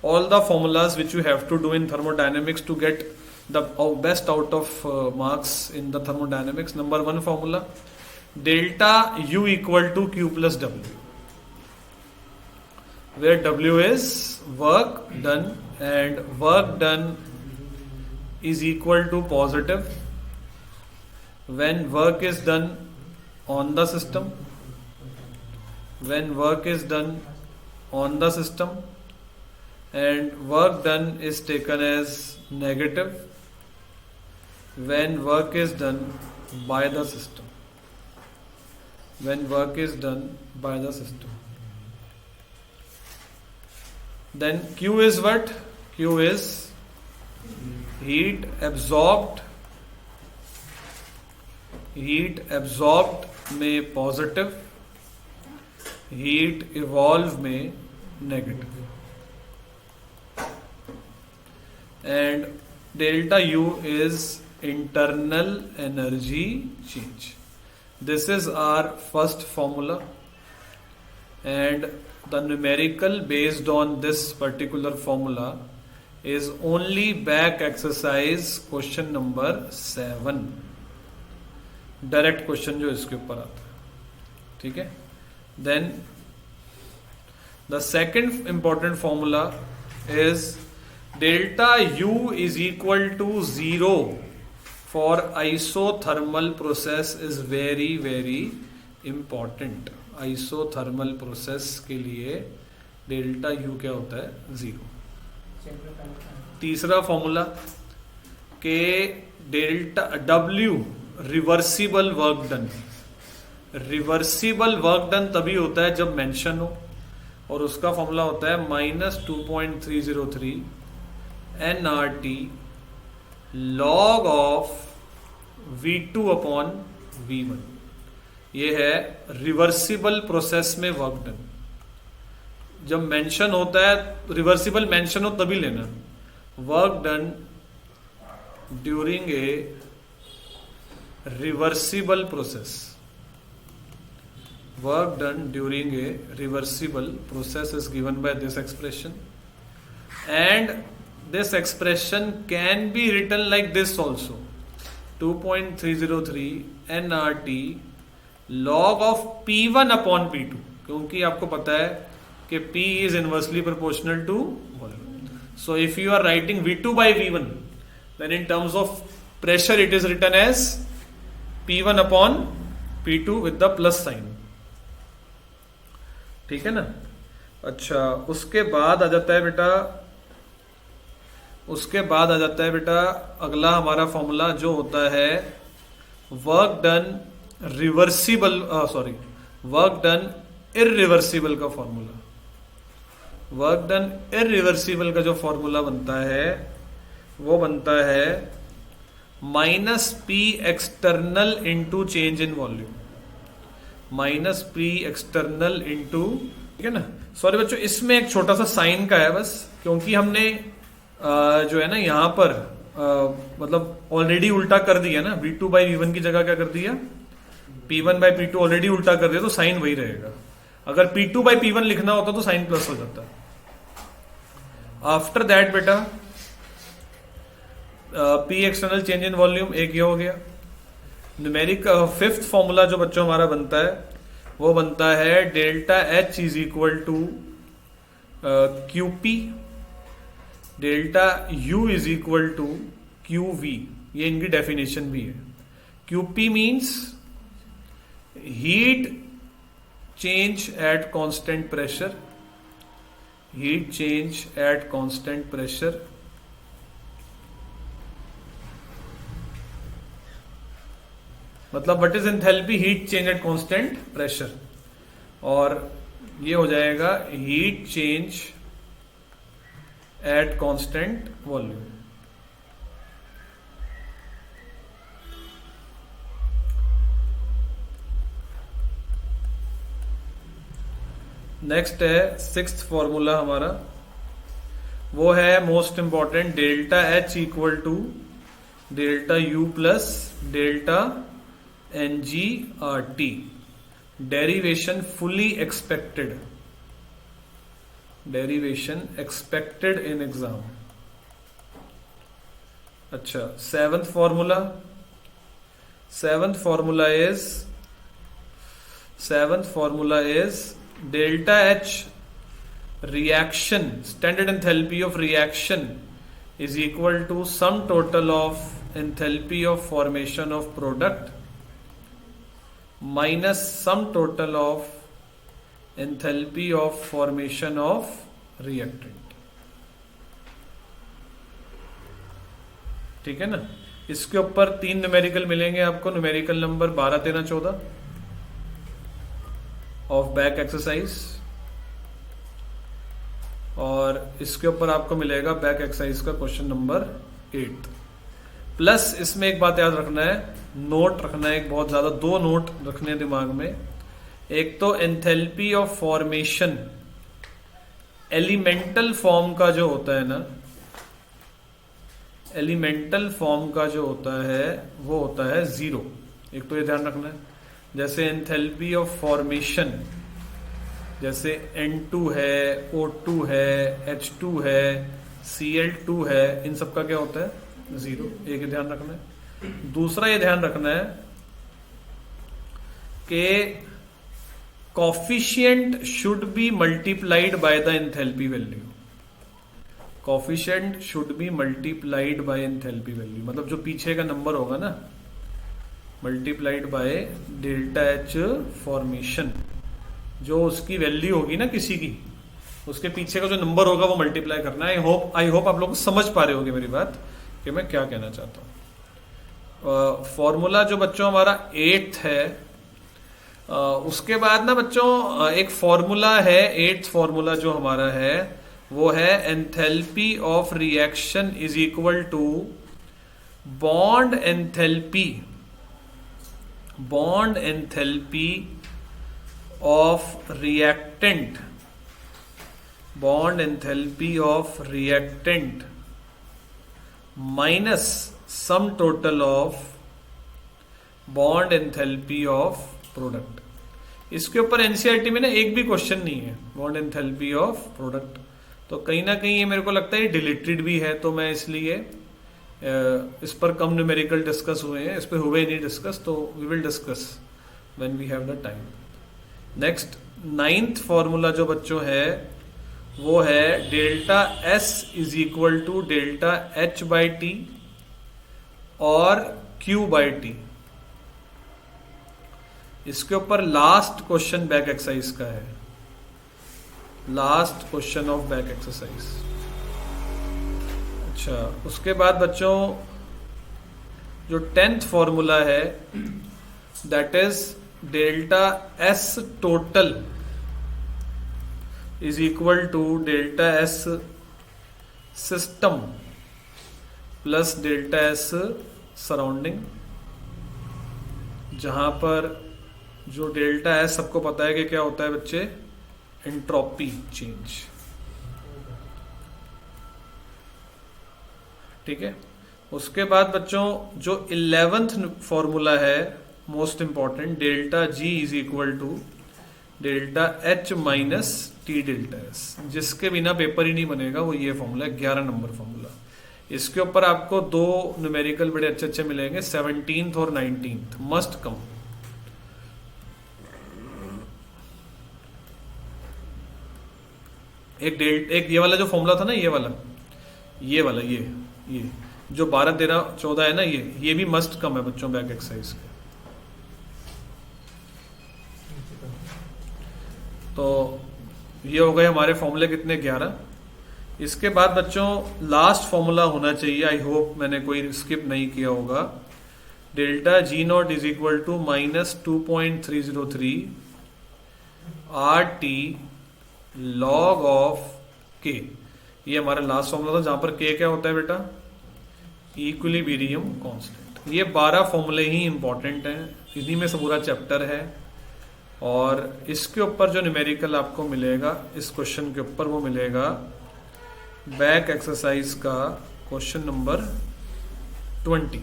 all the formulas which you have to do in thermodynamics to get the best out of marks in the thermodynamics. Number one formula, delta U equal to Q plus W, where W is work done and work done is equal to positive when work is done on the system, when work is done on the system, and work done is taken as negative when work is done by the system, when work is done by the system. Then Q is what? Q is heat absorbed में positive, heat evolve में negative, and delta u is internal energy change. This is our first formula, and the numerical based on this particular formula is only back exercise question number 7, direct question जो इसके ऊपर आता है. ठीक है. Then the second important formula is delta u is equal to 0 for isothermal process is very very important. Isothermal process के लिए delta U क्या होता है? 0. तीसरा फॉर्मूला के delta W reversible work done. Reversible work done तभी होता है जब मेंशन हो, और उसका फॉर्मूला होता है -2.303 nRT log of V2 upon V1. ये है रिवर्सिबल प्रोसेस में वर्क डन. जब मेंशन होता है, रिवर्सिबल मेंशन हो तभी लेना. Work done during a reversible process, work done during a reversible process is given by this expression, and this expression can be written like this also: 2.303 nRT log of P1 upon P2, क्योंकि आपको पता है कि P is inversely proportional to volume. So if you are writing V2 by V1, then in terms of pressure it is written as P1 upon P2 with the plus sign. ठीक है ना. अच्छा, उसके बाद आ जाता है बेटा अगला हमारा फॉर्मूला जो होता है work done reversible, work done irreversible का फॉर्मूला. वर्क डन इररिवर्सिबल का जो फॉर्मूला बनता है वो बनता है -P external into change in volume. -P external into, ठीक है ना. सॉरी बच्चों, इसमें एक छोटा सा साइन का है बस, क्योंकि हमने जो है ना यहाँ पर मतलब ऑलरेडी उल्टा कर दिया ना. V2 बाई V1 की जगह क्या कर दिया? P1 बाई P2 ऑलरेडी उल्टा कर दिया, तो साइन वही रहेगा. अगर P2 बाई P1 लिखना होता तो साइन प्लस हो जाता. आफ्टर दैट बेटा P external change in volume एक ये हो गया. न्यूमेरिक फिफ्थ फॉर्मूला जो बच्चों हमारा बनता है वो बनता है delta H is equal to QP, delta U is equal to QV. ये इनकी डेफिनेशन भी है. QP means heat change at constant pressure, heat change at constant pressure. मतलब what is enthalpy? Heat change at constant pressure. और ये हो जाएगा heat change at constant volume. Next है सिक्स्थ फॉर्मूला हमारा, वो है most important, delta H equal to delta U plus delta NGRT. Derivation fully expected. Derivation expected in exam. अच्छा, seventh formula is delta H reaction, standard enthalpy of reaction is equal to sum total of enthalpy of formation of product minus sum total of enthalpy of formation of reactant। ठीक है ना। इसके ऊपर 3 numerical मिलेंगे आपको, numerical number 12, 13, 14 of back exercise, और इसके ऊपर आपको मिलेगा बैक एक्सरसाइज का क्वेश्चन नंबर 8। प्लस इसमें एक बात याद रखना है, नोट रखना है, एक बहुत ज्यादा 2 नोट रखने हैं दिमाग में। एक तो enthalpy of formation elemental form का जो होता है ना, एलिमेंटल फॉर्म का जो होता है वो होता है 0। एक तो ये ध्यान रखना है। जैसे एंथैल्पी ऑफ फॉर्मेशन, जैसे N2 है, O2 है, H2 है, Cl2 है, इन सब का क्या होता है 0। एक ध्यान रखना है। दूसरा ये ध्यान रखना है कि coefficient should be multiplied by the enthalpy value. Coefficient should be multiplied by enthalpy value, मतलब जो पीछे का नंबर होगा ना, multiplied by delta H formation, जो उसकी वैल्यू होगी ना किसी की, उसके पीछे का जो नंबर होगा वो मल्टीप्लाई करना है। आई होप आप लोग समझ पा रहे होंगे मेरी बात कि मैं क्या कहना चाहता हूं। फॉर्मूला जो बच्चों हमारा 8th है, उसके बाद ना बच्चों एक फॉर्मूला है, 8th फॉर्मूला जो हमारा है वो है enthalpy of reaction is equal to bond enthalpy of reactant, bond enthalpy of reactant minus sum total of bond enthalpy of product। इसके ऊपर एनसीईआरटी में ना एक भी क्वेश्चन नहीं है बॉन्ड एंथैल्पी ऑफ प्रोडक्ट, तो कहीं ना कहीं ये मेरे को लगता है डिलीटेड भी है, तो मैं इसलिए इस पर कम न्यूमेरिकल डिस्कस हुए हैं, इस पर हुए नहीं डिस्कस, तो we will discuss when we have the time. Next 9th formula जो बच्चों है वो है delta s is equal to delta H by t और क्यू बाई टी। इसके ऊपर लास्ट क्वेश्चन बैक एक्सरसाइज का है, last question of back exercise. अच्छा, उसके बाद बच्चों जो 10th फॉर्मूला है that is delta s total is equal to delta s system plus delta s surrounding, जहां पर जो डेल्टा एस सबको पता है कि क्या होता है बच्चे, एंट्रोपी चेंज। ठीक है। उसके बाद बच्चों जो 11th फॉर्मूला है most important, delta g is equal to delta h minus t delta s, जिसके बिना पेपर ही नहीं बनेगा, वो ये फॉर्मूला है 11 नंबर फॉर्मूला। इसके ऊपर आपको 2 न्यूमेरिकल बड़े अच्छे अच्छे मिलेंगे, 17th और 19th, मस्ट कम। एक ये वाला जो फॉर्मूला था ना, ये जो 12, 13, 14 है ना, ये भी मस्ट कम है बच्चों बैक एक्सरसाइज के। तो ये हो गए हमारे फॉर्मूले कितने, 11। इसके बाद बच्चों लास्ट फॉर्मूला होना चाहिए, आई होप मैंने कोई स्किप नहीं किया होगा, delta g not is equal to minus 2.303 r t log of k. ये हमारा लास्ट फॉर्मूला था, जहां पर के क्या होता है बेटा, इक्विलिब्रियम कांस्टेंट। ये 12 फॉर्मूले ही इंपॉर्टेंट हैं, इन्हीं में से पूरा चैप्टर है। और इसके ऊपर जो न्यूमेरिकल आपको मिलेगा इस क्वेश्चन के ऊपर, वो मिलेगा बैक एक्सरसाइज का क्वेश्चन नंबर 20।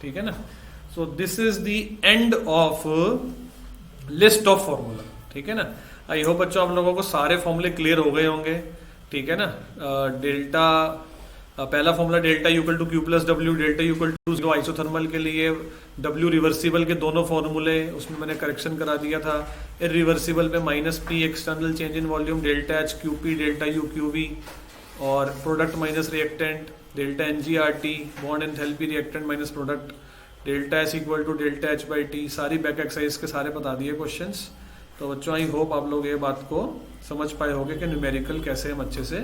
ठीक है ना। So this is the end of list of formula. ठीक है ना। आई होप बच्चों आप लोगों को सारे फॉर्मूले क्लियर हो गए होंगे, ठीक है ना। डेल्टा पहला formula delta equal to q plus डब्ल्यू, delta equal to zero isothermal के लिए, डब्ल्यू रिवर्सिबल के दोनों फॉर्मूले उसमें मैंने करेक्शन करा दिया था। इरिवर्सिबल पे minus P external change in volume, delta H Q P, delta U Q V, और product minus reactant, delta N G R T, bond enthalpy reactant minus product, delta S equal to delta H by T. सारी back exercise के सारे बता दिए questions. तो बच्चों I hope आप लोग ये बात को समझ पाए होंगे कि न्यूमेरिकल कैसे हम अच्छे से